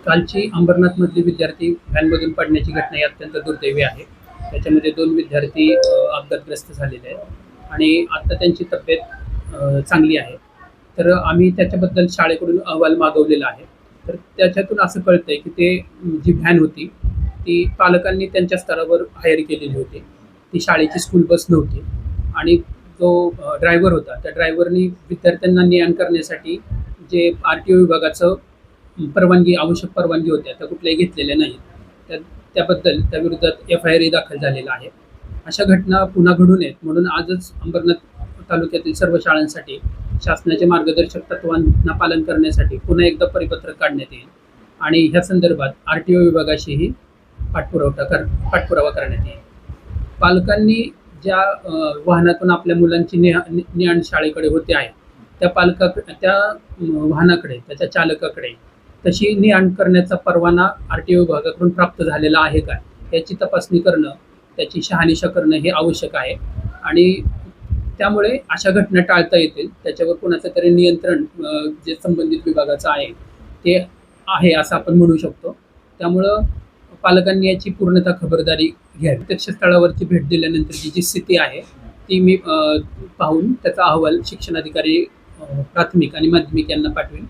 कालची अंबरनाथमधली विद्यार्थी व्हॅनमधून पडण्याची घटना ही अत्यंत दुर्दैवी आहे. त्याच्यामध्ये 2 विद्यार्थी अपघातग्रस्त झालेले आहेत आणि आता त्यांची तब्येत चांगली आहे. तर आम्ही त्याच्याबद्दल शाळेकडून अहवाल मागवलेला आहे. तर त्याच्यातून असं कळतंय की ते जी व्हॅन होती, ती पालकांनी त्यांच्या स्तरावर हायर केलेली होती. ती शाळेची स्कूल बस नव्हती आणि जो ड्रायव्हर होता, त्या ड्रायव्हरनी विद्यार्थ्यांना ने-आण करण्यासाठी जे आर-टी-ओ विभागाचं परवानगी, आवश्यक परवानगी होत्या, त्या कुठल्याही घेतलेल्या नाहीत. त्याबद्दल त्याविरोधात एफ-आय-आरही दाखल झालेला आहे. अशा घटना पुन्हा घडू नयेत म्हणून आजच अंबरनाथ तालुक्यातील सर्व शाळांसाठी शासनाच्या मार्गदर्शक तत्त्वांना पालन करण्यासाठी पुन्हा एकदा परिपत्रक काढण्यात येईल आणि ह्या संदर्भात आर-टी-ओ विभागाशीही पाठपुरावा करण्यात येईल. पालकांनी ज्या वाहनातून आपल्या मुलांची ने-आण शाळेकडे होते आहे, त्या वाहनाकडे, त्याच्या चालकाकडे तशी ने-आण करण्याचा परवाना आर-टी-ओ विभागाकडून प्राप्त झालेला आहे का, याची तपासणी करणं, त्याची शहानिशा करणं हे आवश्यक आहे आणि त्यामुळे अशा घटना टाळता येतील. त्याच्यावर कोणाचं तरी नियंत्रण जे संबंधित विभागाचं आहे ते आहे असं आपण म्हणू शकतो. त्यामुळं पालकांनी याची पूर्णतः खबरदारी घ्यावी. प्रत्यक्ष स्थळावरती भेट दिल्यानंतरची जी स्थिती आहे ती मी पाहून त्याचा अहवाल शिक्षणाधिकारी प्राथमिक आणि माध्यमिक यांना पाठवेन.